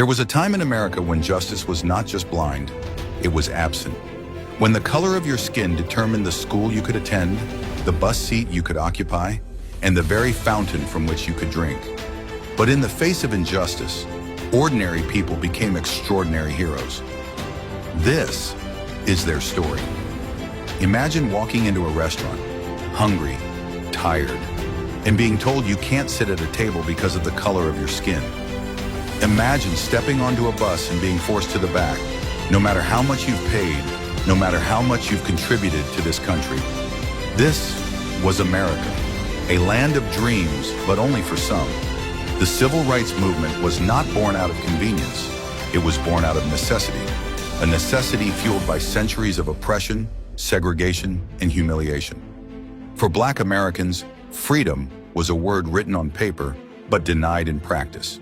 There was a time in America when justice was not just blind, it was absent. When the color of your skin determined the school you could attend, the bus seat you could occupy, and the very fountain from which you could drink. But in the face of injustice, ordinary people became extraordinary heroes. This is their story. Imagine walking into a restaurant, hungry, tired, and being told you can't sit at a table because of the color of your skin. Imagine stepping onto a bus and being forced to the back, no matter how much you've paid, no matter how much you've contributed to this country. This was America, a land of dreams, but only for some. The civil rights movement was not born out of convenience. It was born out of necessity, a necessity fueled by centuries of oppression, segregation, and humiliation. For Black Americans, freedom was a word written on paper, but denied in practice.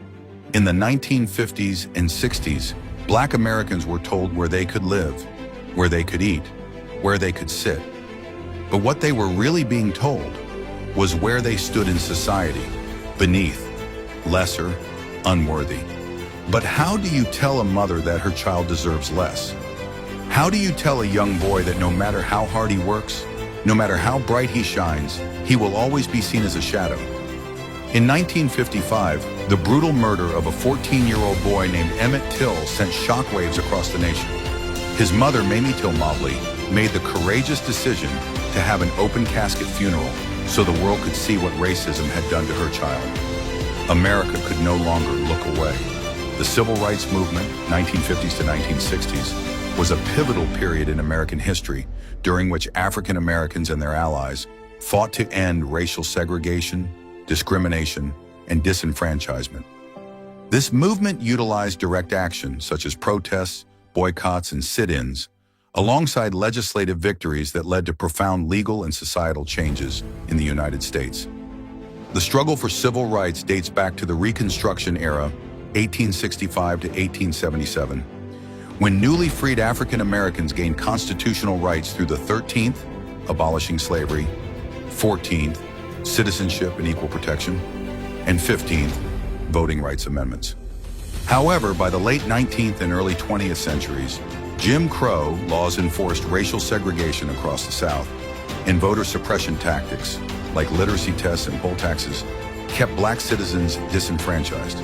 In the 1950s and 60s, Black Americans were told where they could live, where they could eat, where they could sit. But what they were really being told was where they stood in society, beneath, lesser, unworthy. But how do you tell a mother that her child deserves less? How do you tell a young boy that no matter how hard he works, no matter how bright he shines, he will always be seen as a shadow? In 1955, the brutal murder of a 14-year-old boy named Emmett Till sent shockwaves across the nation. His mother, Mamie Till Mobley, made the courageous decision to have an open casket funeral so the world could see what racism had done to her child. America could no longer look away. The Civil Rights Movement, 1950s to 1960s, was a pivotal period in American history during which African Americans and their allies fought to end racial segregation, discrimination, and disenfranchisement. This movement utilized direct action such as protests, boycotts, and sit-ins, alongside legislative victories that led to profound legal and societal changes in the United States. The struggle for civil rights dates back to the Reconstruction era, 1865 to 1877, when newly freed African Americans gained constitutional rights through the 13th, abolishing slavery, 14th, citizenship and equal protection, and 15th, voting rights amendments. However, by the late 19th and early 20th centuries, Jim Crow laws enforced racial segregation across the South, and voter suppression tactics, like literacy tests and poll taxes, kept Black citizens disenfranchised.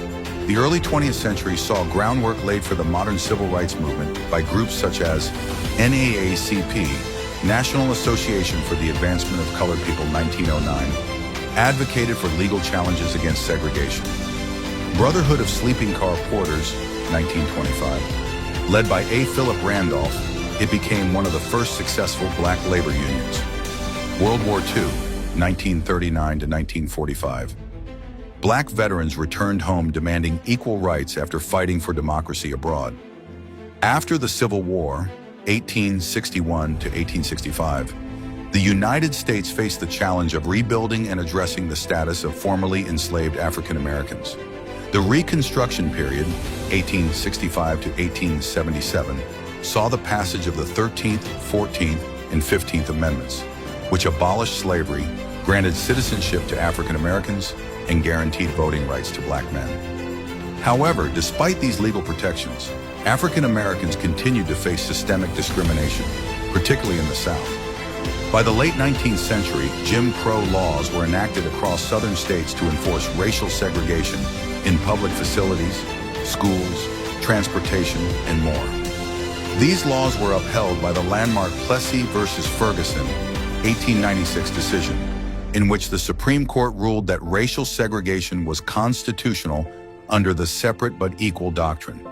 The early 20th century saw groundwork laid for the modern civil rights movement by groups such as NAACP, National Association for the Advancement of Colored People, 1909, advocated for legal challenges against segregation. Brotherhood of Sleeping Car Porters, 1925, led by A. Philip Randolph, it became one of the first successful Black labor unions. World War II, 1939 to 1945. Black veterans returned home demanding equal rights after fighting for democracy abroad. After the Civil War, 1861 to 1865, the United States faced the challenge of rebuilding and addressing the status of formerly enslaved African Americans. The Reconstruction period, 1865 to 1877, saw the passage of the 13th, 14th, and 15th Amendments, which abolished slavery, granted citizenship to African Americans, and guaranteed voting rights to Black men. However, despite these legal protections, African Americans continued to face systemic discrimination, particularly in the South. By the late 19th century, Jim Crow laws were enacted across southern states to enforce racial segregation in public facilities, schools, transportation, and more. These laws were upheld by the landmark Plessy versus Ferguson, 1896 decision, in which the Supreme Court ruled that racial segregation was constitutional under the separate but equal doctrine.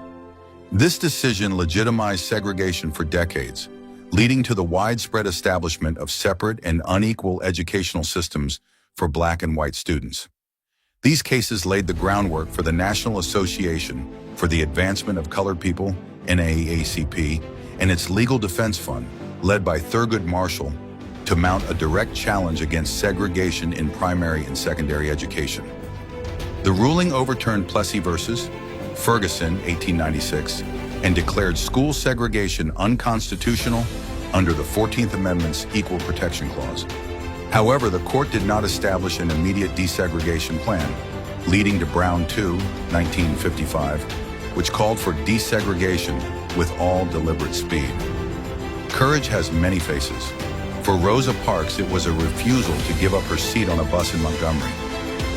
This decision legitimized segregation for decades, leading to the widespread establishment of separate and unequal educational systems for Black and white students. These cases laid the groundwork for the National Association for the Advancement of Colored People, NAACP, and its Legal Defense Fund, led by Thurgood Marshall, to mount a direct challenge against segregation in primary and secondary education. The ruling overturned Plessy versus Ferguson, 1896, and declared school segregation unconstitutional under the 14th Amendment's Equal Protection Clause. However, the court did not establish an immediate desegregation plan, leading to Brown II, 1955, which called for desegregation with all deliberate speed. Courage has many faces. For Rosa Parks, it was a refusal to give up her seat on a bus in Montgomery.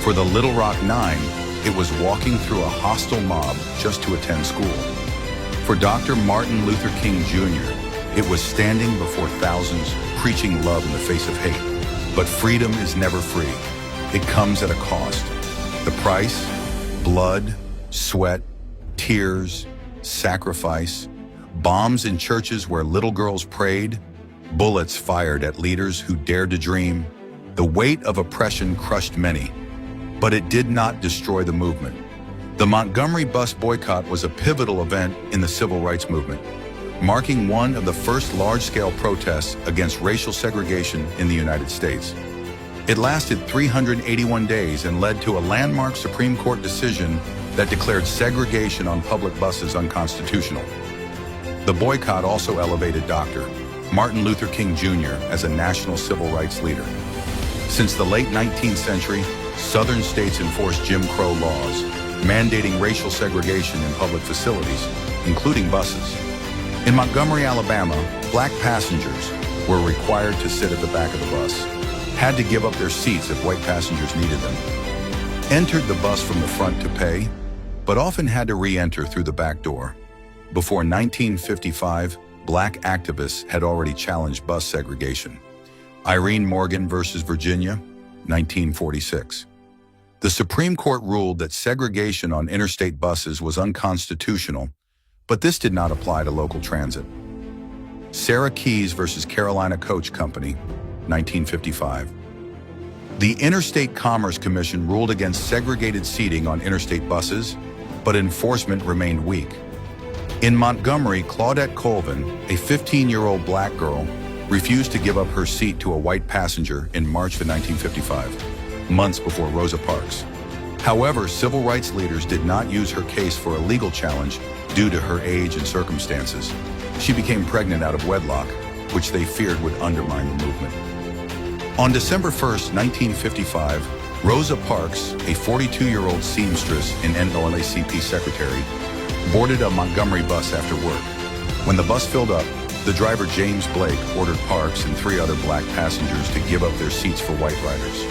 For the Little Rock Nine, it was walking through a hostile mob just to attend school. For Dr. Martin Luther King Jr., it was standing before thousands, preaching love in the face of hate. But freedom is never free. It comes at a cost. The price? Blood, sweat, tears, sacrifice, bombs in churches where little girls prayed, bullets fired at leaders who dared to dream. The weight of oppression crushed many, but it did not destroy the movement. The Montgomery bus boycott was a pivotal event in the civil rights movement, marking one of the first large-scale protests against racial segregation in the United States. It lasted 381 days and led to a landmark Supreme Court decision that declared segregation on public buses unconstitutional. The boycott also elevated Dr. Martin Luther King Jr. as a national civil rights leader. Since the late 19th century, Southern states enforced Jim Crow laws, mandating racial segregation in public facilities, including buses. In Montgomery, Alabama, black passengers were required to sit at the back of the bus, had to give up their seats if white passengers needed them, entered the bus from the front to pay, but often had to re-enter through the back door. Before 1955, black activists had already challenged bus segregation. Irene Morgan versus Virginia, 1946. The Supreme Court ruled that segregation on interstate buses was unconstitutional, but this did not apply to local transit. Sarah Keyes versus Carolina Coach Company, 1955. The Interstate Commerce Commission ruled against segregated seating on interstate buses, but enforcement remained weak. In Montgomery, Claudette Colvin, a 15-year-old black girl, refused to give up her seat to a white passenger in March of 1955, months before Rosa Parks. However, civil rights leaders did not use her case for a legal challenge due to her age and circumstances. She became pregnant out of wedlock, which they feared would undermine the movement. On December 1st, 1955, Rosa Parks, a 42-year-old seamstress and NAACP secretary, boarded a Montgomery bus after work. When the bus filled up, the driver James Blake ordered Parks and 3 other black passengers to give up their seats for white riders.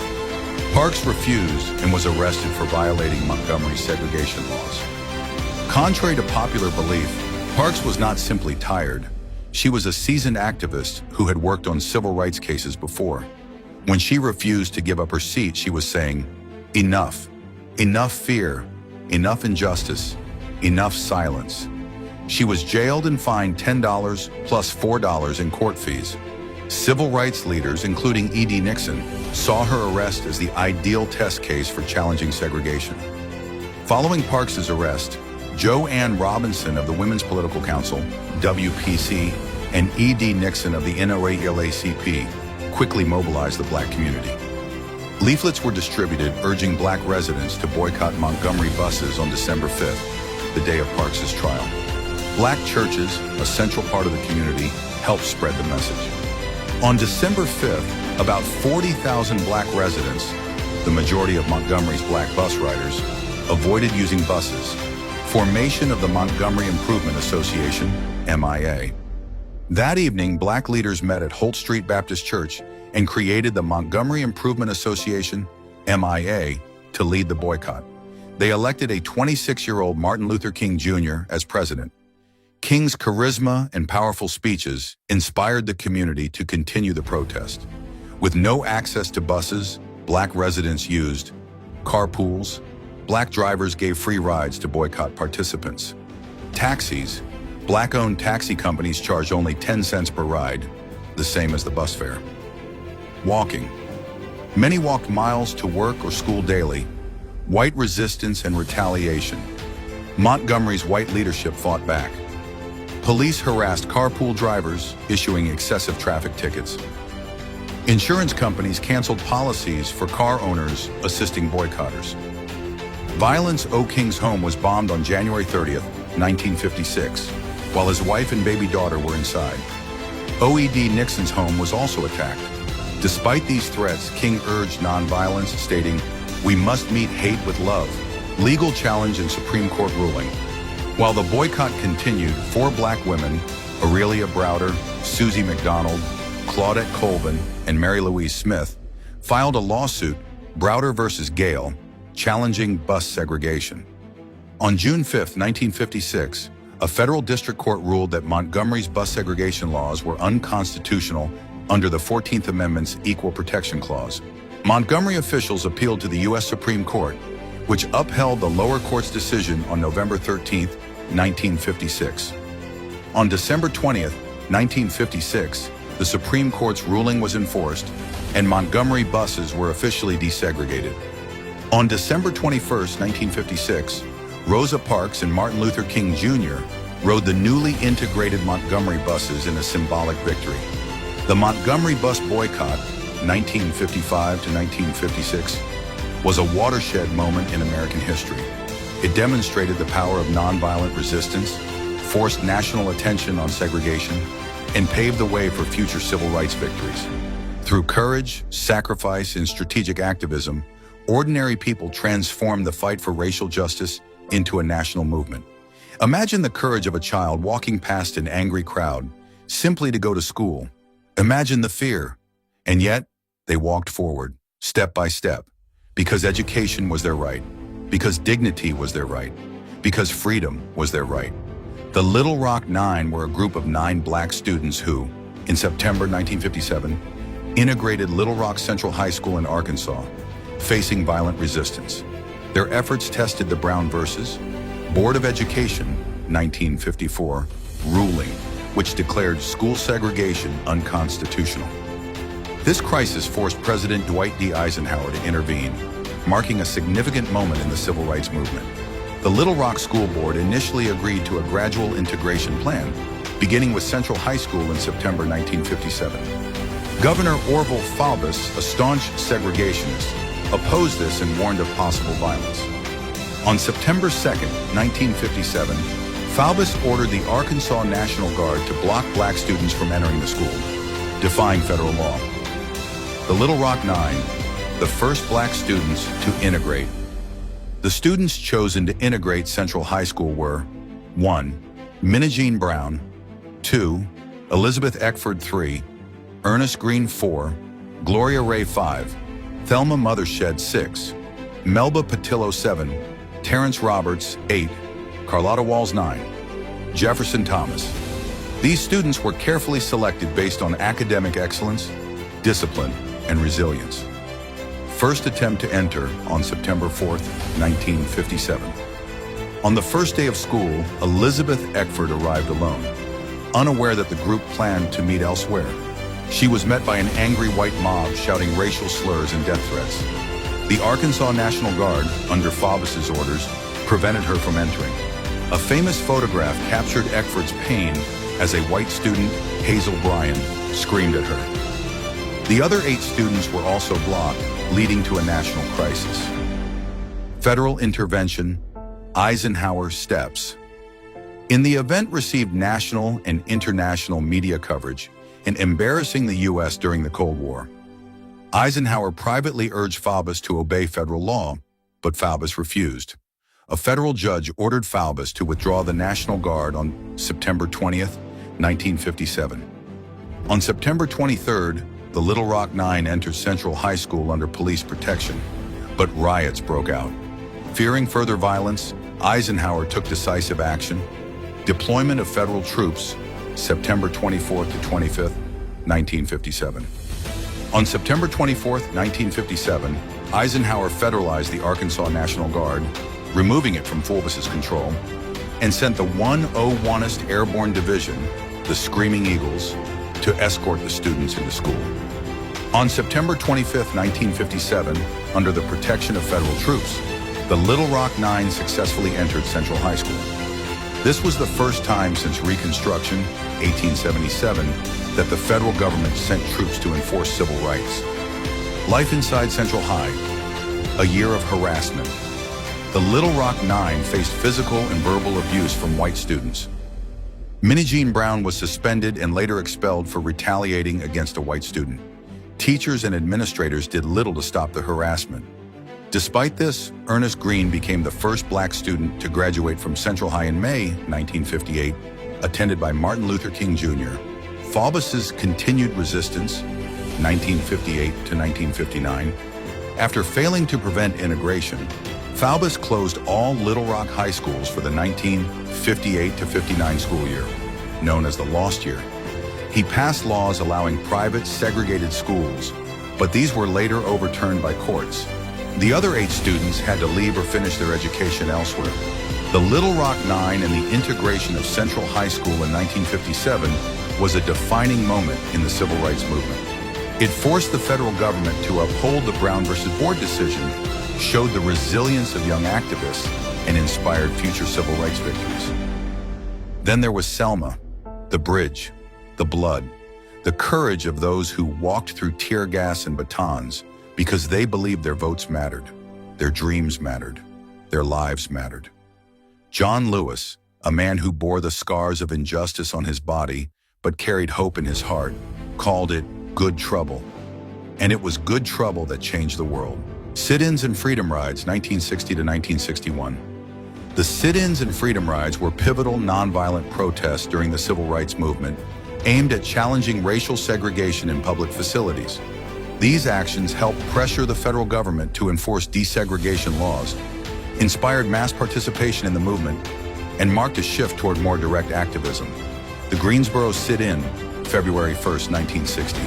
Parks refused and was arrested for violating Montgomery's segregation laws. Contrary to popular belief, Parks was not simply tired. She was a seasoned activist who had worked on civil rights cases before. When she refused to give up her seat, she was saying, "Enough. Enough fear. Enough injustice. Enough silence." She was jailed and fined $10 plus $4 in court fees. Civil rights leaders, including E.D. Nixon, saw her arrest as the ideal test case for challenging segregation. Following Parks's arrest, Joanne Robinson of the Women's Political Council, WPC, and E.D. Nixon of the NAACP quickly mobilized the black community. Leaflets were distributed urging black residents to boycott Montgomery buses on December 5th, the day of Parks's trial. Black churches, a central part of the community, helped spread the message. On December 5th, about 40,000 black residents, the majority of Montgomery's black bus riders, avoided using buses. Formation of the Montgomery Improvement Association, MIA. That evening, black leaders met at Holt Street Baptist Church and created the Montgomery Improvement Association, MIA, to lead the boycott. They elected a 26-year-old Martin Luther King Jr. as president. King's charisma and powerful speeches inspired the community to continue the protest. With no access to buses, black residents used carpools. Black drivers gave free rides to boycott participants. Taxis. Black-owned taxi companies charged only 10 cents per ride, the same as the bus fare. Walking. Many walked miles to work or school daily. White resistance and retaliation. Montgomery's white leadership fought back. Police harassed carpool drivers, issuing excessive traffic tickets. Insurance companies canceled policies for car owners assisting boycotters. Violence O. King's home was bombed on January 30th, 1956, while his wife and baby daughter were inside. O.E.D. Nixon's home was also attacked. Despite these threats, King urged nonviolence, stating, "We must meet hate with love." Legal challenge and Supreme Court ruling. While the boycott continued, 4 black women, Aurelia Browder, Susie McDonald, Claudette Colvin, and Mary Louise Smith, filed a lawsuit, Browder versus Gale, challenging bus segregation. On June 5, 1956, a federal district court ruled that Montgomery's bus segregation laws were unconstitutional under the 14th Amendment's Equal Protection Clause. Montgomery officials appealed to the U.S. Supreme Court, which upheld the lower court's decision on November 13, 1956. On December 20, 1956, the Supreme Court's ruling was enforced, and Montgomery buses were officially desegregated. On December 21, 1956, Rosa Parks and Martin Luther King Jr. rode the newly integrated Montgomery buses in a symbolic victory. The Montgomery bus boycott, 1955 to 1956, was a watershed moment in American history. It demonstrated the power of nonviolent resistance, forced national attention on segregation, and paved the way for future civil rights victories. Through courage, sacrifice, and strategic activism, ordinary people transformed the fight for racial justice into a national movement. Imagine the courage of a child walking past an angry crowd simply to go to school. Imagine the fear. And yet, they walked forward, step by step, because education was their right, because dignity was their right, because freedom was their right. The Little Rock Nine were a group of 9 black students who, in September 1957, integrated Little Rock Central High School in Arkansas, facing violent resistance. Their efforts tested the Brown versus Board of Education 1954 ruling, which declared school segregation unconstitutional. This crisis forced President Dwight D. Eisenhower to intervene, marking a significant moment in the civil rights movement. The Little Rock School Board initially agreed to a gradual integration plan, beginning with Central High School in September 1957. Governor Orville Faubus, a staunch segregationist, opposed this and warned of possible violence. On September 2, 1957, Faubus ordered the Arkansas National Guard to block black students from entering the school, defying federal law. The Little Rock Nine, the first black students to integrate. The students chosen to integrate Central High School were 1. Minna Jean Brown, 2. Elizabeth Eckford 3, Ernest Green 4, Gloria Ray 5, Thelma Mothershed 6, Melba Patillo 7, Terrence Roberts 8, Carlotta Walls 9, Jefferson Thomas. These students were carefully selected based on academic excellence, discipline, and resilience. First attempt to enter on September 4, 1957. On the first day of school, Elizabeth Eckford arrived alone, unaware that the group planned to meet elsewhere. She was met by an angry white mob shouting racial slurs and death threats. The Arkansas National Guard, under Faubus's orders, prevented her from entering. A famous photograph captured Eckford's pain as a white student, Hazel Bryan, screamed at her. The other 8 students were also blocked, leading to a national crisis. Federal intervention, Eisenhower steps. In the event received national and international media coverage, and embarrassing the U.S. during the Cold War. Eisenhower privately urged Faubus to obey federal law, but Faubus refused. A federal judge ordered Faubus to withdraw the National Guard on September 20, 1957. On September 23rd, the Little Rock Nine entered Central High School under police protection, but riots broke out. Fearing further violence, Eisenhower took decisive action. Deployment of federal troops, September 24 to 25, 1957. On September 24, 1957, Eisenhower federalized the Arkansas National Guard, removing it from Faubus's control, and sent the 101st Airborne Division, the Screaming Eagles, to escort the students into school. On September 25, 1957, under the protection of federal troops, the Little Rock Nine successfully entered Central High School. This was the first time since Reconstruction, 1877, that the federal government sent troops to enforce civil rights. Life inside Central High, a year of harassment. The Little Rock Nine faced physical and verbal abuse from white students. Minna Jean Brown was suspended and later expelled for retaliating against a white student. Teachers and administrators did little to stop the harassment. Despite this, Ernest Green became the first black student to graduate from Central High in May 1958, attended by Martin Luther King Jr. Faubus's continued resistance, 1958 to 1959. After failing to prevent integration, Faubus closed all Little Rock high schools for the 1958 to 59 school year, known as the Lost Year. He passed laws allowing private segregated schools, but these were later overturned by courts. The other 8 students had to leave or finish their education elsewhere. The Little Rock Nine and the integration of Central High School in 1957 was a defining moment in the civil rights movement. It forced the federal government to uphold the Brown versus Board decision, showed the resilience of young activists, and inspired future civil rights victories. Then there was Selma, the bridge, the blood, the courage of those who walked through tear gas and batons because they believed their votes mattered, their dreams mattered, their lives mattered. John Lewis, a man who bore the scars of injustice on his body but carried hope in his heart, called it good trouble. And it was good trouble that changed the world. Sit-ins and freedom rides, 1960 to 1961. The sit-ins and freedom rides were pivotal nonviolent protests during the civil rights movement aimed at challenging racial segregation in public facilities. These actions helped pressure the federal government to enforce desegregation laws, inspired mass participation in the movement, and marked a shift toward more direct activism. The Greensboro Sit-In, February 1st, 1960.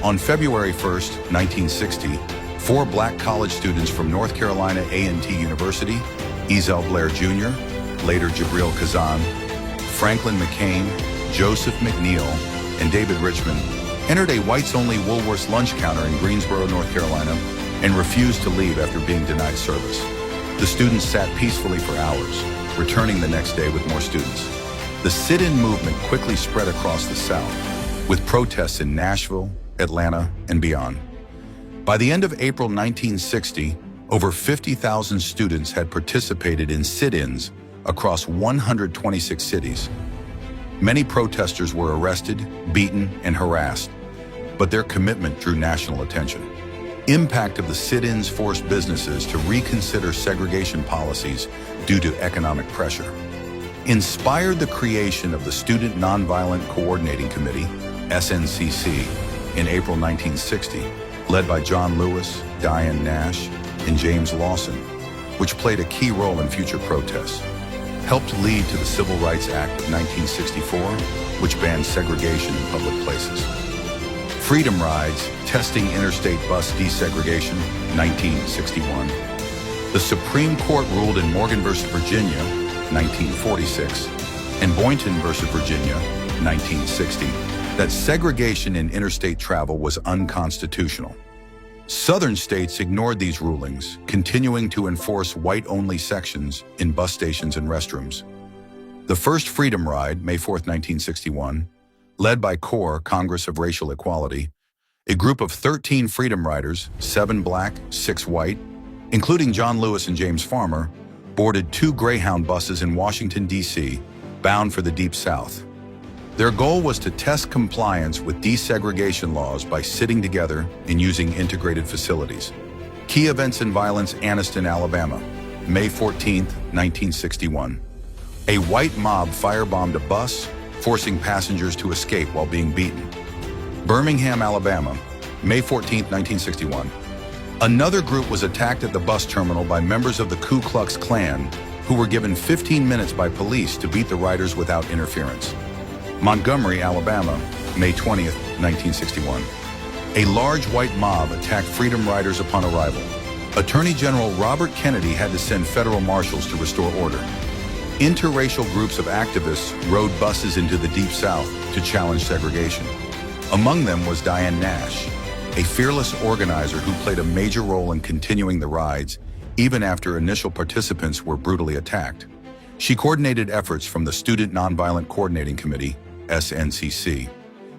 On February 1st, 1960, 4 black college students from North Carolina A&T University, Ezel Blair Jr., later Jabril Kazan, Franklin McCain, Joseph McNeil, and David Richmond, entered a whites-only Woolworth's lunch counter in Greensboro, North Carolina, and refused to leave after being denied service. The students sat peacefully for hours, returning the next day with more students. The sit-in movement quickly spread across the South, with protests in Nashville, Atlanta, and beyond. By the end of April 1960, over 50,000 students had participated in sit-ins across 126 cities. Many protesters were arrested, beaten, and harassed, but their commitment drew national attention. Impact of the sit-ins forced businesses to reconsider segregation policies due to economic pressure. Inspired the creation of the Student Nonviolent Coordinating Committee, SNCC, in April 1960, led by John Lewis, Diane Nash, and James Lawson, which played a key role in future protests. Helped lead to the Civil Rights Act of 1964, which banned segregation in public places. Freedom rides, testing interstate bus desegregation, 1961. The Supreme Court ruled in Morgan v. Virginia, 1946, and Boynton v. Virginia, 1960, that segregation in interstate travel was unconstitutional. Southern states ignored these rulings, continuing to enforce white-only sections in bus stations and restrooms. The first Freedom Ride, May 4, 1961, led by CORE, Congress of Racial Equality, a group of 13 Freedom Riders, 7 black, 6 white, including John Lewis and James Farmer, boarded 2 Greyhound buses in Washington, D.C., bound for the Deep South. Their goal was to test compliance with desegregation laws by sitting together and using integrated facilities. Key events and violence: Anniston, Alabama, May 14, 1961. A white mob firebombed a bus, forcing passengers to escape while being beaten. Birmingham, Alabama, May 14, 1961. Another group was attacked at the bus terminal by members of the Ku Klux Klan, who were given 15 minutes by police to beat the riders without interference. Montgomery, Alabama, May 20th, 1961. A large white mob attacked Freedom Riders upon arrival. Attorney General Robert Kennedy had to send federal marshals to restore order. Interracial groups of activists rode buses into the Deep South to challenge segregation. Among them was Diane Nash, a fearless organizer who played a major role in continuing the rides, even after initial participants were brutally attacked. She coordinated efforts from the Student Nonviolent Coordinating Committee, SNCC.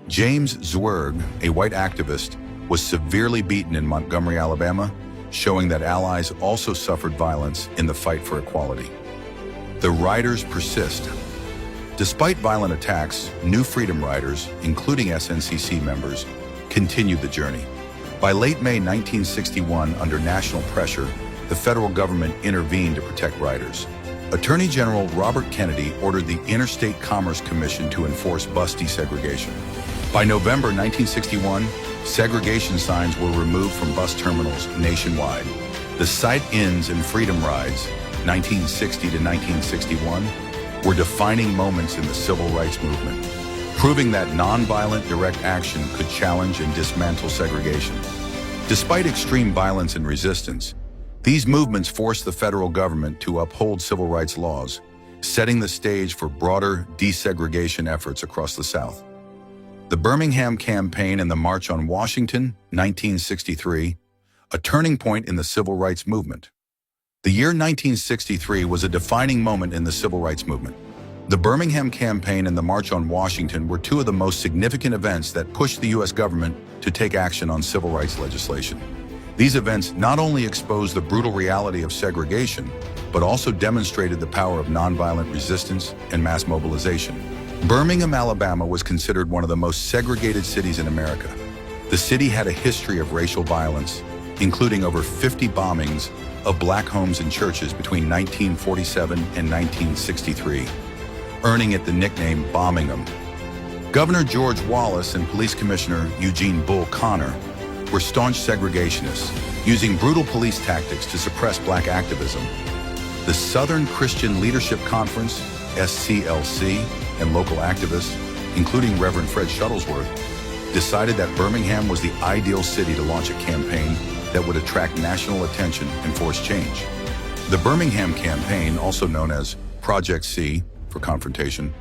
James Zwerg, a white activist, was severely beaten in Montgomery, Alabama, showing that allies also suffered violence in the fight for equality. The riders persist. Despite violent attacks, new Freedom Riders, including SNCC members, continued the journey. By late May 1961, under national pressure, the federal government intervened to protect riders. Attorney General Robert Kennedy ordered the Interstate Commerce Commission to enforce bus desegregation. By November 1961, segregation signs were removed from bus terminals nationwide. The Sight-Ins and Freedom Rides, 1960 to 1961, were defining moments in the civil rights movement, proving that nonviolent direct action could challenge and dismantle segregation. Despite extreme violence and resistance, these movements forced the federal government to uphold civil rights laws, setting the stage for broader desegregation efforts across the South. The Birmingham Campaign and the March on Washington, 1963, a turning point in the civil rights movement. The year 1963 was a defining moment in the civil rights movement. The Birmingham Campaign and the March on Washington were two of the most significant events that pushed the U.S. government to take action on civil rights legislation. These events not only exposed the brutal reality of segregation, but also demonstrated the power of nonviolent resistance and mass mobilization. Birmingham, Alabama was considered one of the most segregated cities in America. The city had a history of racial violence, including over 50 bombings of black homes and churches between 1947 and 1963, earning it the nickname Bombingham. Governor George Wallace and Police Commissioner Eugene Bull Connor were staunch segregationists, using brutal police tactics to suppress black activism. The Southern Christian Leadership Conference, SCLC, and local activists, including Reverend Fred Shuttlesworth, decided that Birmingham was the ideal city to launch a campaign that would attract national attention and force change. The Birmingham Campaign, also known as Project C for confrontation,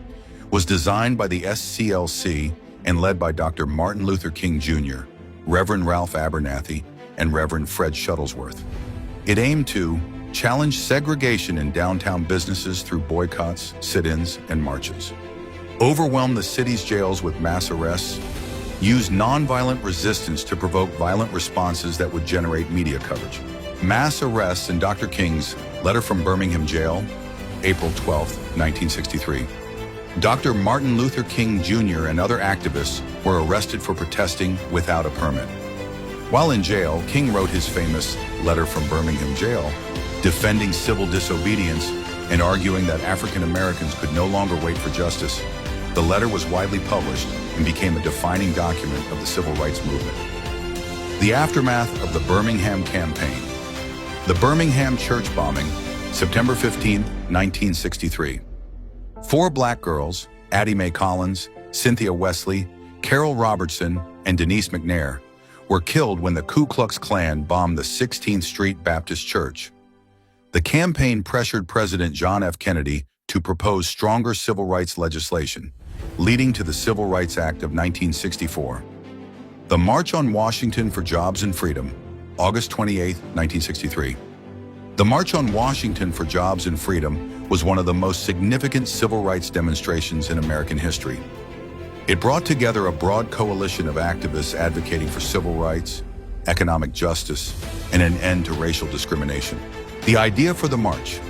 was designed by the SCLC and led by Dr. Martin Luther King Jr., Reverend Ralph Abernathy, and Reverend Fred Shuttlesworth. It aimed to challenge segregation in downtown businesses through boycotts, sit-ins, and marches, overwhelm the city's jails with mass arrests, use nonviolent resistance to provoke violent responses that would generate media coverage. Mass arrests in Dr. King's letter from Birmingham jail, April 12, 1963. Dr. Martin Luther King Jr. and other activists were arrested for protesting without a permit. While in jail, King wrote his famous letter from Birmingham jail, defending civil disobedience and arguing that African Americans could no longer wait for justice. The letter was widely published and became a defining document of the civil rights movement. The aftermath of the Birmingham Campaign. The Birmingham church bombing, September 15, 1963. 4 black girls, Addie Mae Collins, Cynthia Wesley, Carol Robertson, and Denise McNair, were killed when the Ku Klux Klan bombed the 16th Street Baptist Church. The campaign pressured President John F. Kennedy to propose stronger civil rights legislation, leading to the Civil Rights Act of 1964. The March on Washington for Jobs and Freedom, August 28, 1963. The March on Washington for Jobs and Freedom was one of the most significant civil rights demonstrations in American history. It brought together a broad coalition of activists advocating for civil rights, economic justice, and an end to racial discrimination. The idea for the march.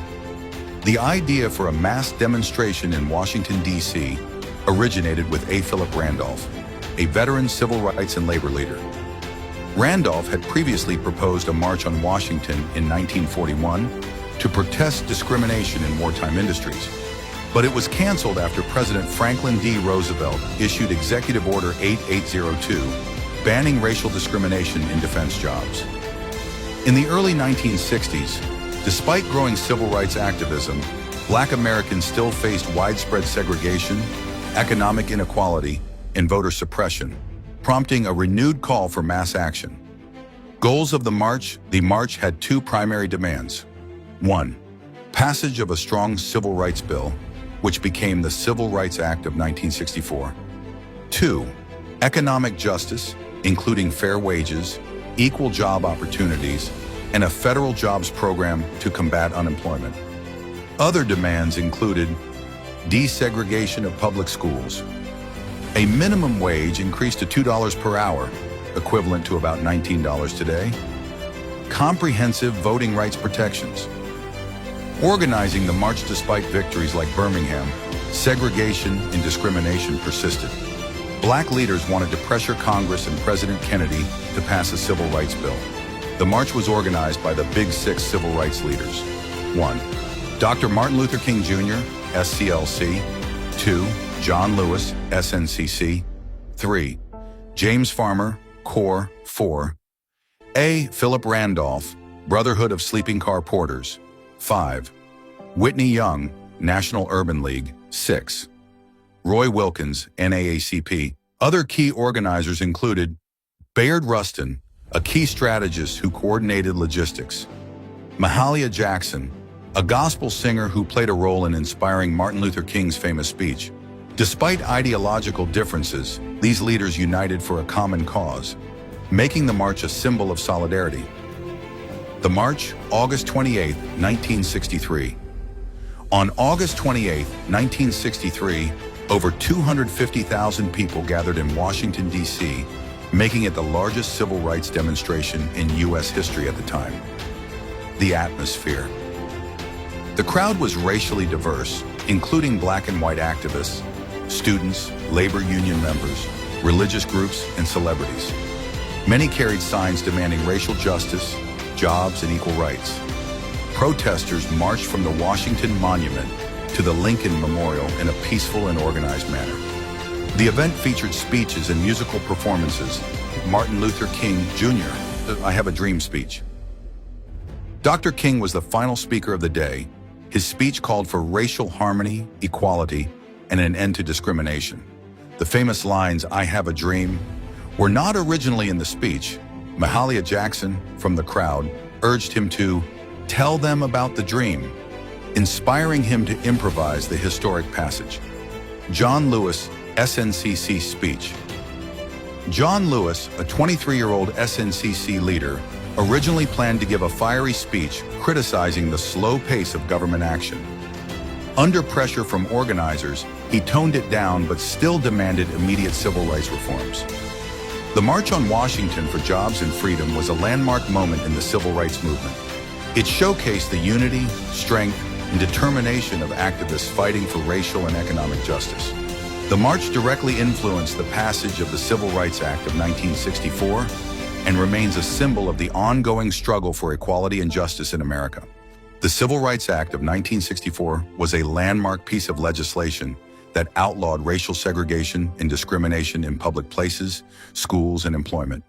The idea for a mass demonstration in Washington, D.C. originated with A. Philip Randolph, a veteran civil rights and labor leader. Randolph had previously proposed a march on Washington in 1941 to protest discrimination in wartime industries, but it was canceled after President Franklin D. Roosevelt issued Executive Order 8802, banning racial discrimination in defense jobs. In the early 1960s, despite growing civil rights activism, Black Americans still faced widespread segregation, economic inequality, and voter suppression, prompting a renewed call for mass action. Goals of the march had 2 primary demands. 1. Passage of a strong civil rights bill, which became the Civil Rights Act of 1964. 2. Economic justice, including fair wages, equal job opportunities, and a federal jobs program to combat unemployment. Other demands included desegregation of public schools, a minimum wage increased to $2 per hour, equivalent to about $19 today, comprehensive voting rights protections. Organizing the march despite victories like Birmingham, segregation and discrimination persisted. Black leaders wanted to pressure Congress and President Kennedy to pass a civil rights bill. The march was organized by the Big Six civil rights leaders. 1. Dr. Martin Luther King Jr., SCLC. 2. John Lewis, SNCC. 3. James Farmer, CORE. 4. A. Philip Randolph, Brotherhood of Sleeping Car Porters. 5. Whitney Young, National Urban League. 6. Roy Wilkins, NAACP. Other key organizers included Bayard Rustin, a key strategist who coordinated logistics; Mahalia Jackson, a gospel singer who played a role in inspiring Martin Luther King's famous speech. Despite ideological differences, these leaders united for a common cause, making the march a symbol of solidarity. The march, August 28, 1963. On August 28, 1963, over 250,000 people gathered in Washington, D.C., making it the largest civil rights demonstration in U.S. history at the time. The atmosphere. The crowd was racially diverse, including black and white activists, students, labor union members, religious groups, and celebrities. Many carried signs demanding racial justice, jobs, and equal rights. Protesters marched from the Washington Monument to the Lincoln Memorial in a peaceful and organized manner. The event featured speeches and musical performances. Martin Luther King Jr., I Have a Dream speech. Dr. King was the final speaker of the day. His speech called for racial harmony, equality, and an end to discrimination. The famous lines, "I have a dream," were not originally in the speech. Mahalia Jackson, from the crowd, urged him to tell them about the dream, inspiring him to improvise the historic passage. John Lewis, SNCC speech. John Lewis, a 23-year-old SNCC leader, originally planned to give a fiery speech criticizing the slow pace of government action. Under pressure from organizers, he toned it down but still demanded immediate civil rights reforms. The March on Washington for Jobs and Freedom was a landmark moment in the civil rights movement. It showcased the unity, strength, and determination of activists fighting for racial and economic justice. The march directly influenced the passage of the Civil Rights Act of 1964 and remains a symbol of the ongoing struggle for equality and justice in America. The Civil Rights Act of 1964 was a landmark piece of legislation that outlawed racial segregation and discrimination in public places, schools, and employment.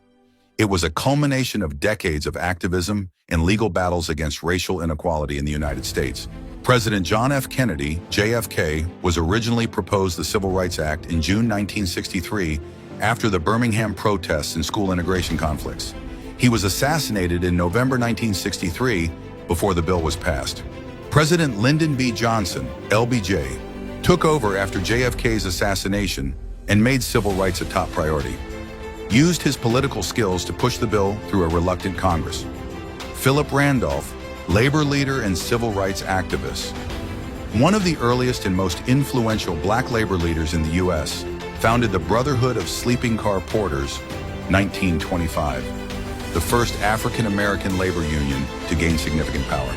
It was a culmination of decades of activism and legal battles against racial inequality in the United States. President John F. Kennedy, JFK, was originally proposed the Civil Rights Act in June 1963 after the Birmingham protests and school integration conflicts. He was assassinated in November 1963 before the bill was passed. President Lyndon B. Johnson, LBJ, took over after JFK's assassination and made civil rights a top priority. Used his political skills to push the bill through a reluctant Congress. Philip Randolph, labor leader and civil rights activist. One of the earliest and most influential black labor leaders in the U.S., founded the Brotherhood of Sleeping Car Porters, 1925, the first African-American labor union to gain significant power.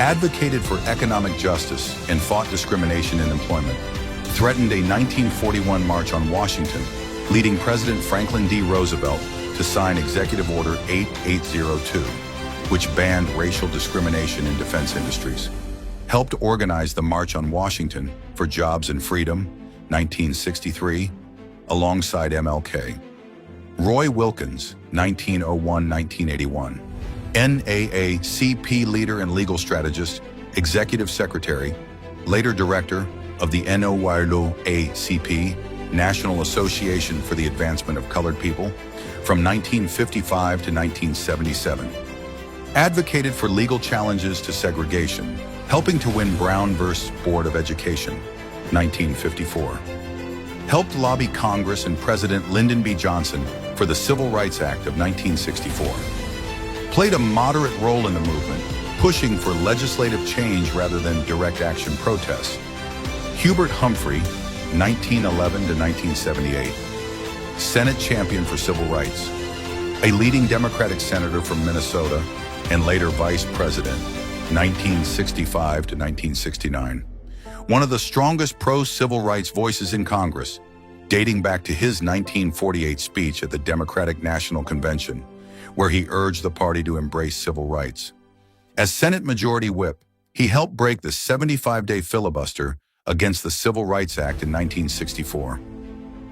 Advocated for economic justice and fought discrimination in employment. Threatened a 1941 March on Washington, leading President Franklin D. Roosevelt to sign Executive Order 8802, which banned racial discrimination in defense industries. Helped organize the March on Washington for Jobs and Freedom, 1963, alongside MLK. Roy Wilkins, 1901-1981. NAACP leader and legal strategist, executive secretary, later director of the NOYLO-ACP, National Association for the Advancement of Colored People, from 1955 to 1977. Advocated for legal challenges to segregation, helping to win Brown v. Board of Education, 1954. Helped lobby Congress and President Lyndon B. Johnson for the Civil Rights Act of 1964. Played a moderate role in the movement, pushing for legislative change rather than direct action protests. Hubert Humphrey, 1911 to 1978. Senate champion for civil rights. A leading Democratic senator from Minnesota and later vice president, 1965 to 1969. One of the strongest pro-civil rights voices in Congress, dating back to his 1948 speech at the Democratic National Convention, where he urged the party to embrace civil rights. As Senate Majority Whip, he helped break the 75-day filibuster against the Civil Rights Act in 1964.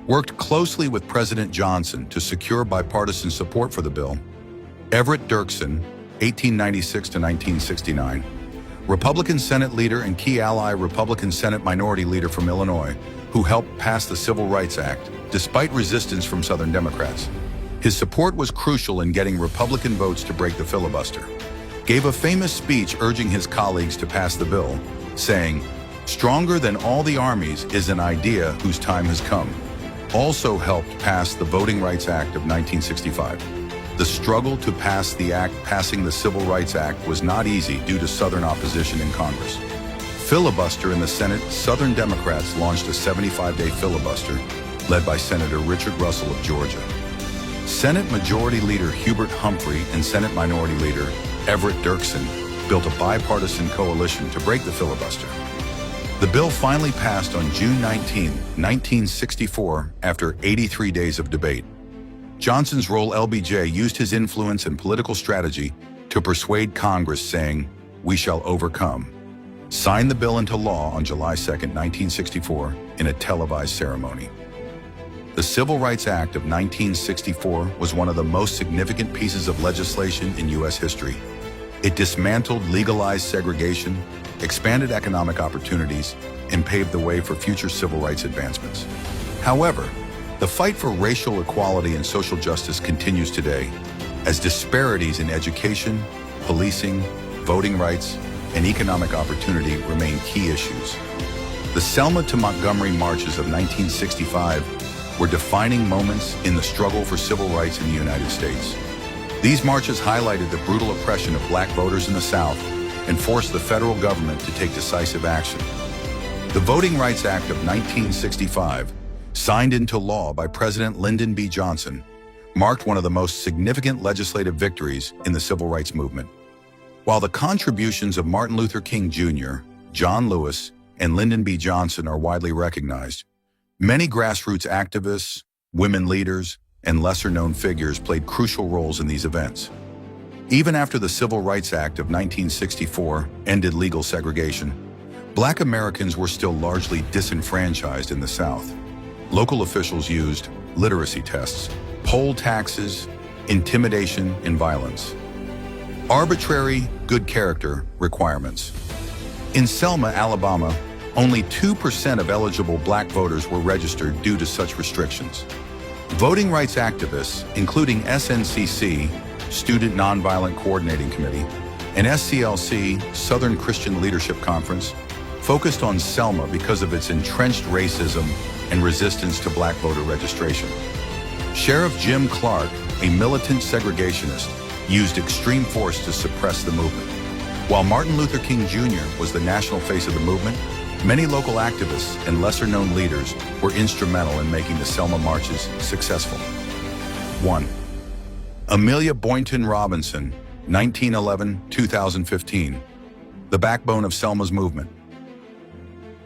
Worked closely with President Johnson to secure bipartisan support for the bill. Everett Dirksen, 1896 to 1969, Republican Senate leader and key ally Republican Senate Minority Leader from Illinois, who helped pass the Civil Rights Act, despite resistance from Southern Democrats. His support was crucial in getting Republican votes to break the filibuster. Gave a famous speech urging his colleagues to pass the bill, saying, "Stronger than all the armies is an idea whose time has come." Also helped pass the Voting Rights Act of 1965. The struggle to pass the act passing the Civil Rights Act was not easy due to Southern opposition in Congress. Filibuster in the Senate, Southern Democrats launched a 75-day filibuster led by Senator Richard Russell of Georgia. Senate Majority Leader Hubert Humphrey and Senate Minority Leader Everett Dirksen built a bipartisan coalition to break the filibuster. The bill finally passed on June 19, 1964, after 83 days of debate. Johnson's role LBJ used his influence and political strategy to persuade Congress, saying, "We shall overcome." Signed the bill into law on July 2, 1964, in a televised ceremony. The Civil Rights Act of 1964 was one of the most significant pieces of legislation in U.S. history. It dismantled legalized segregation, expanded economic opportunities, and paved the way for future civil rights advancements. However, the fight for racial equality and social justice continues today, as disparities in education, policing, voting rights, and economic opportunity remain key issues. The Selma to Montgomery marches of 1965 were defining moments in the struggle for civil rights in the United States. These marches highlighted the brutal oppression of black voters in the South and forced the federal government to take decisive action. The Voting Rights Act of 1965, signed into law by President Lyndon B. Johnson, marked one of the most significant legislative victories in the civil rights movement. While the contributions of Martin Luther King Jr., John Lewis, and Lyndon B. Johnson are widely recognized, many grassroots activists, women leaders, and lesser-known figures played crucial roles in these events. Even after the Civil Rights Act of 1964 ended legal segregation, Black Americans were still largely disenfranchised in the South. Local officials used literacy tests, poll taxes, intimidation, and violence. Arbitrary good character requirements. In Selma, Alabama, only 2% of eligible black voters were registered due to such restrictions. Voting rights activists, including SNCC, Student Nonviolent Coordinating Committee, and SCLC, Southern Christian Leadership Conference, focused on Selma because of its entrenched racism and resistance to black voter registration. Sheriff Jim Clark, a militant segregationist, used extreme force to suppress the movement. While Martin Luther King Jr. was the national face of the movement, many local activists and lesser-known leaders were instrumental in making the Selma marches successful. 1. Amelia Boynton Robinson, 1911-2015, the backbone of Selma's movement.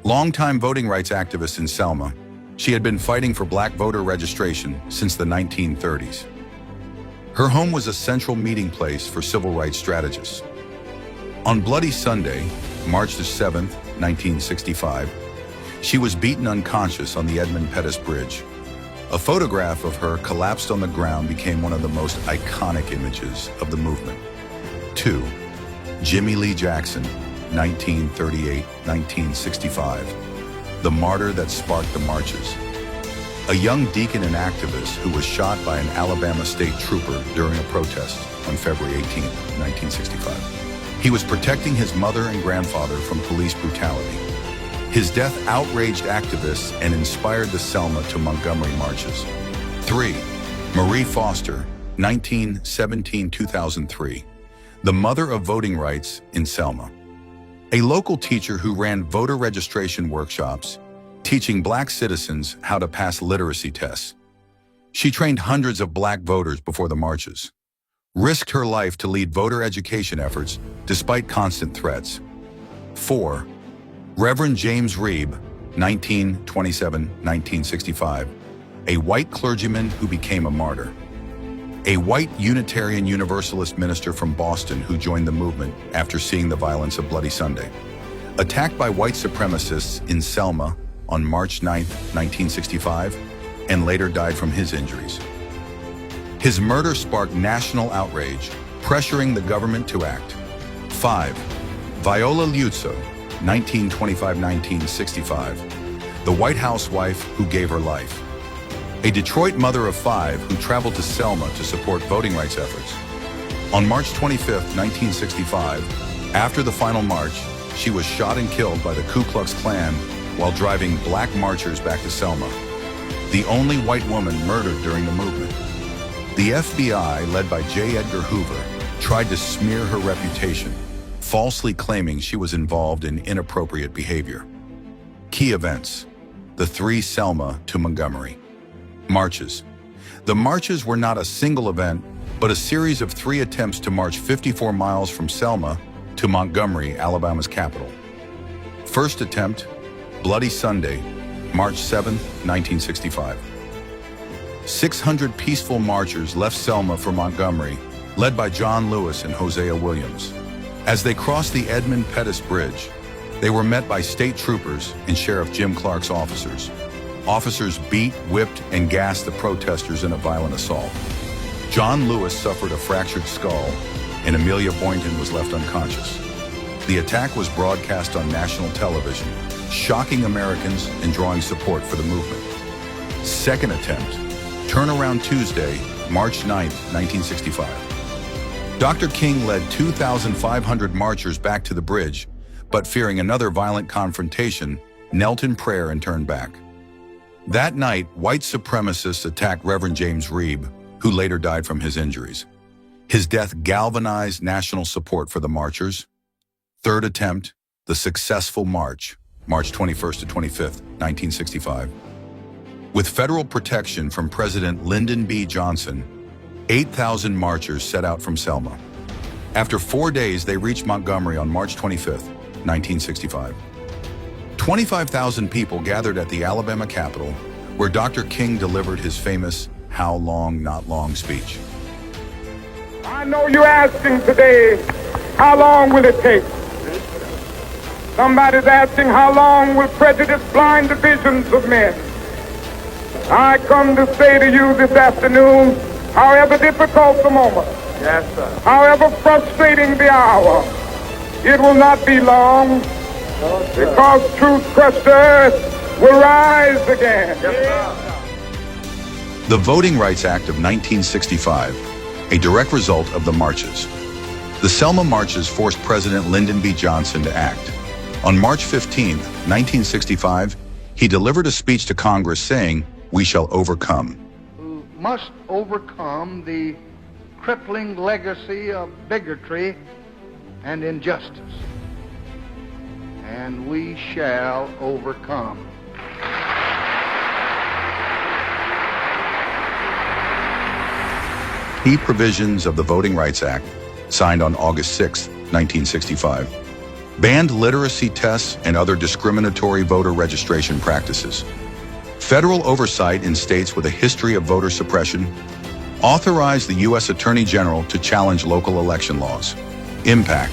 Longtime voting rights activist in Selma, she had been fighting for black voter registration since the 1930s. Her home was a central meeting place for civil rights strategists. On Bloody Sunday, March 7, 1965, she was beaten unconscious on the Edmund Pettus Bridge. A photograph of her collapsed on the ground became one of the most iconic images of the movement. 2. Jimmy Lee Jackson, 1938-1965, the martyr that sparked the marches. A young deacon and activist who was shot by an Alabama state trooper during a protest on February 18, 1965. He was protecting his mother and grandfather from police brutality. His death outraged activists and inspired the Selma to Montgomery marches. 3. Marie Foster, 1917-2003, the mother of voting rights in Selma. A local teacher who ran voter registration workshops, teaching black citizens how to pass literacy tests. She trained hundreds of black voters before the marches, risked her life to lead voter education efforts despite constant threats. 4. Reverend James Reeb, 1927-1965, a white clergyman who became a martyr, a white Unitarian Universalist minister from Boston who joined the movement after seeing the violence of Bloody Sunday, attacked by white supremacists in Selma on March 9, 1965, and later died from his injuries. His murder sparked national outrage, pressuring the government to act. 5. Viola Liuzzo, 1925-1965, the white housewife who gave her life. A Detroit mother of 5 who traveled to Selma to support voting rights efforts. On March 25, 1965, after the final march, she was shot and killed by the Ku Klux Klan while driving black marchers back to Selma, the only white woman murdered during the movement. The FBI, led by J. Edgar Hoover, tried to smear her reputation, falsely claiming she was involved in inappropriate behavior. Key events: the 3 Selma to Montgomery marches. The marches were not a single event, but a series of 3 attempts to march 54 miles from Selma to Montgomery, Alabama's capital. First attempt, Bloody Sunday, March 7, 1965. 600 peaceful marchers left Selma for Montgomery, led by John Lewis and Hosea Williams. As they crossed the Edmund Pettus Bridge, they were met by state troopers and Sheriff Jim Clark's officers. Officers beat, whipped, and gassed the protesters in a violent assault. John Lewis suffered a fractured skull, and Amelia Boynton was left unconscious. The attack was broadcast on national television, shocking Americans and drawing support for the movement. Second attempt, Turnaround Tuesday, March 9, 1965. Dr. King led 2,500 marchers back to the bridge, but fearing another violent confrontation, knelt in prayer and turned back. That night, white supremacists attacked Reverend James Reeb, who later died from his injuries. His death galvanized national support for the marchers. Third attempt, the successful march, March 21st to 25th, 1965. With federal protection from President Lyndon B. Johnson, 8,000 marchers set out from Selma. After 4 days, they reached Montgomery on March 25th, 1965. 25,000 people gathered at the Alabama Capitol, where Dr. King delivered his famous "How long, not long" speech. I know you're asking today, how long will it take? Somebody's asking, how long will prejudice blind the visions of men? I come to say to you this afternoon, however difficult the moment, yes, sir, however frustrating the hour, it will not be long, because truth crushed earth will rise again. Yes, the Voting Rights Act of 1965, a direct result of the marches. The Selma marches forced President Lyndon B. Johnson to act. On March 15, 1965, he delivered a speech to Congress saying, "We shall overcome." Who must overcome the crippling legacy of bigotry and injustice. And we shall overcome. Key provisions of the Voting Rights Act, signed on August 6, 1965, banned literacy tests and other discriminatory voter registration practices. Federal oversight in states with a history of voter suppression, authorized the U.S. Attorney General to challenge local election laws. Impact: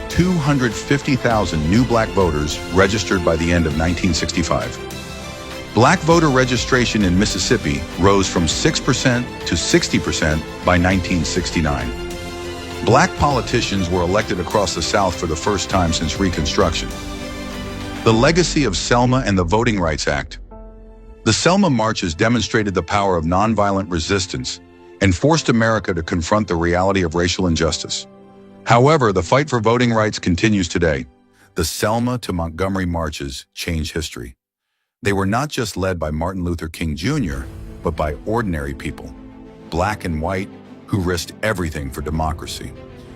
250,000 new black voters registered by the end of 1965. Black voter registration in Mississippi rose from 6% to 60% by 1969. Black politicians were elected across the South for the first time since Reconstruction. The legacy of Selma and the Voting Rights Act. The Selma marches demonstrated the power of nonviolent resistance and forced America to confront the reality of racial injustice. However, the fight for voting rights continues today. The Selma to Montgomery marches changed history. They were not just led by Martin Luther King Jr., but by ordinary people, black and white, who risked everything for democracy.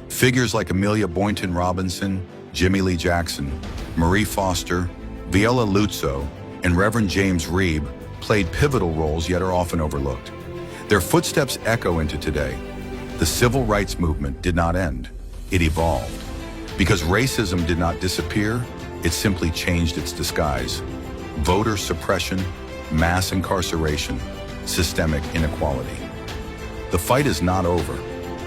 Figures like Amelia Boynton Robinson, Jimmy Lee Jackson, Marie Foster, Viola Liuzzo, and Reverend James Reeb played pivotal roles yet are often overlooked. Their footsteps echo into today. The civil rights movement did not end, it evolved. Because racism did not disappear, it simply changed its disguise. Voter suppression, mass incarceration, systemic inequality. The fight is not over,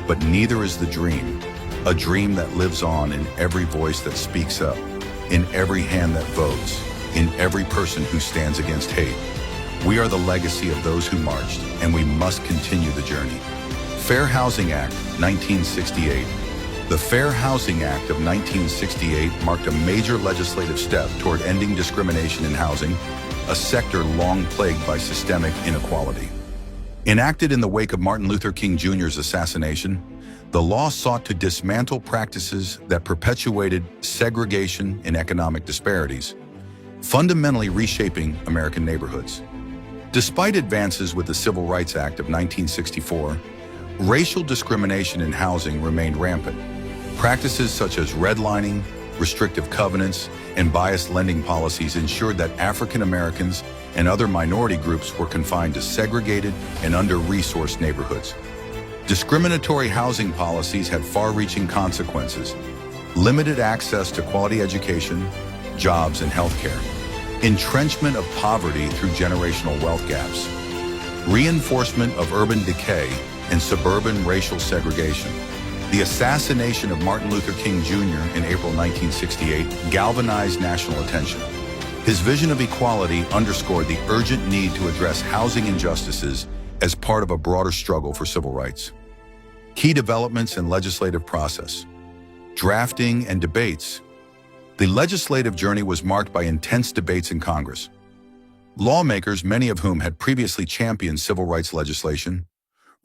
but neither is the dream, a dream that lives on in every voice that speaks up, in every hand that votes, in every person who stands against hate. We are the legacy of those who marched, and we must continue the journey. Fair Housing Act, 1968. The Fair Housing Act of 1968 marked a major legislative step toward ending discrimination in housing, a sector long plagued by systemic inequality. Enacted in the wake of Martin Luther King Jr.'s assassination, the law sought to dismantle practices that perpetuated segregation and economic disparities, fundamentally reshaping American neighborhoods. Despite advances with the Civil Rights Act of 1964, racial discrimination in housing remained rampant. Practices such as redlining, restrictive covenants, and biased lending policies ensured that African Americans and other minority groups were confined to segregated and under-resourced neighborhoods. Discriminatory housing policies had far-reaching consequences: limited access to quality education, jobs, and healthcare, entrenchment of poverty through generational wealth gaps, reinforcement of urban decay and suburban racial segregation. The assassination of Martin Luther King Jr. in April 1968 galvanized national attention. His vision of equality underscored the urgent need to address housing injustices as part of a broader struggle for civil rights. Key developments in legislative process. Drafting and debates. The legislative journey was marked by intense debates in Congress. Lawmakers, many of whom had previously championed civil rights legislation,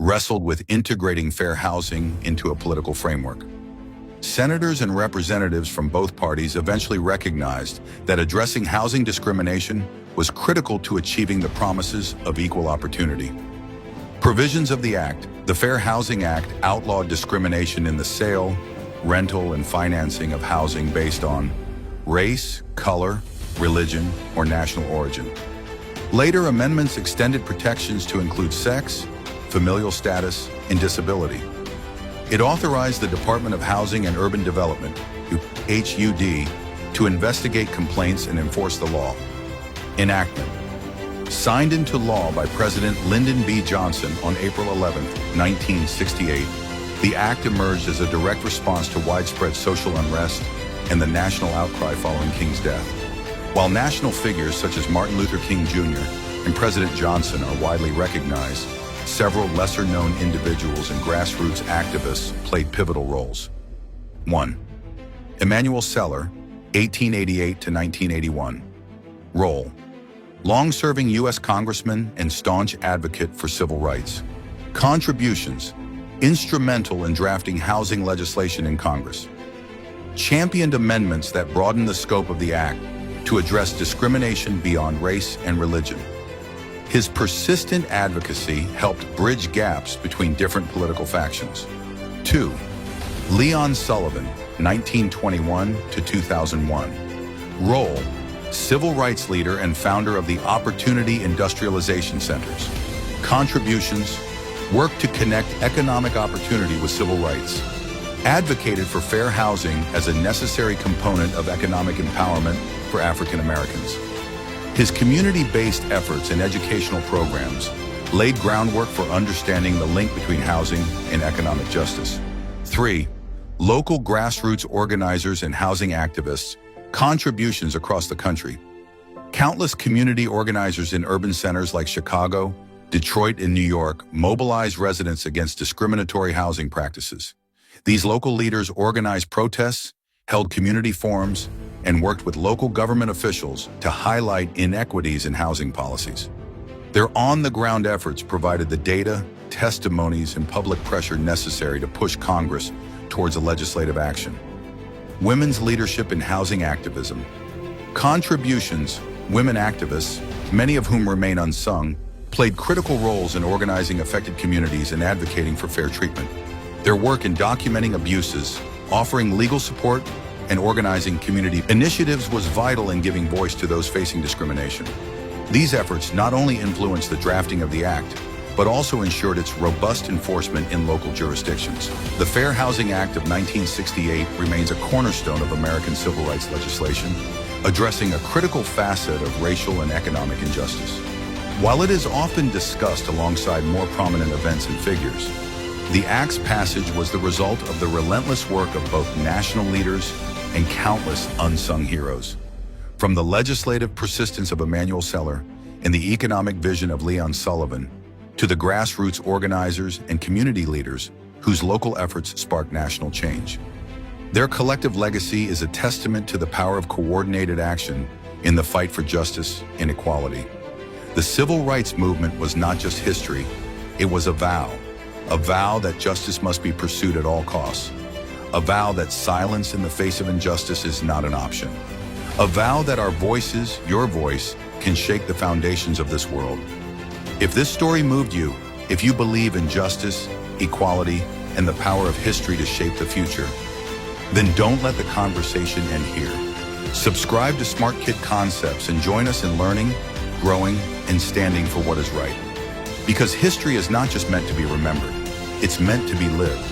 wrestled with integrating fair housing into a political framework. Senators and representatives from both parties eventually recognized that addressing housing discrimination was critical to achieving the promises of equal opportunity. Provisions of the Act. The Fair Housing Act outlawed discrimination in the sale, rental, and financing of housing based on race, color, religion, or national origin. Later amendments extended protections to include sex, familial status, and disability. It authorized the Department of Housing and Urban Development, HUD, to investigate complaints and enforce the law. Enactment. Signed into law by President Lyndon B. Johnson on April 11, 1968, the act emerged as a direct response to widespread social unrest and the national outcry following King's death. While national figures such as Martin Luther King Jr. and President Johnson are widely recognized, several lesser-known individuals and grassroots activists played pivotal roles. 1. Emanuel Celler, 1888 to 1981. Role: long-serving U.S. congressman and staunch advocate for civil rights. Contributions: instrumental in drafting housing legislation in Congress. Championed amendments that broadened the scope of the act to address discrimination beyond race and religion. His persistent advocacy helped bridge gaps between different political factions. 2. Leon Sullivan, 1921 to 2001. Role: civil rights leader and founder of the Opportunity Industrialization Centers. Contributions: worked to connect economic opportunity with civil rights. Advocated for fair housing as a necessary component of economic empowerment for African Americans. His community-based efforts and educational programs laid groundwork for understanding the link between housing and economic justice. 3. Local grassroots organizers and housing activists. Contributions across the country. Countless community organizers in urban centers like Chicago, Detroit, and New York mobilized residents against discriminatory housing practices. These local leaders organized protests, held community forums, and worked with local government officials to highlight inequities in housing policies. Their on-the-ground efforts provided the data, testimonies, and public pressure necessary to push Congress towards a legislative action. Women's leadership in housing activism. Contributions: women activists, many of whom remain unsung, played critical roles in organizing affected communities and advocating for fair treatment. Their work in documenting abuses, offering legal support, and organizing community initiatives was vital in giving voice to those facing discrimination. These efforts not only influenced the drafting of the act, but also ensured its robust enforcement in local jurisdictions. The Fair Housing Act of 1968 remains a cornerstone of American civil rights legislation, addressing a critical facet of racial and economic injustice. While it is often discussed alongside more prominent events and figures, the Act's passage was the result of the relentless work of both national leaders and countless unsung heroes. From the legislative persistence of Emanuel Seller and the economic vision of Leon Sullivan, to the grassroots organizers and community leaders whose local efforts sparked national change. Their collective legacy is a testament to the power of coordinated action in the fight for justice and equality. The civil rights movement was not just history, it was a vow that justice must be pursued at all costs, a vow that silence in the face of injustice is not an option, a vow that our voices, your voice, can shake the foundations of this world. If this story moved you, if you believe in justice, equality, and the power of history to shape the future, then don't let the conversation end here. Subscribe to Smart Kid Concepts and join us in learning, growing, and standing for what is right. Because history is not just meant to be remembered, it's meant to be lived.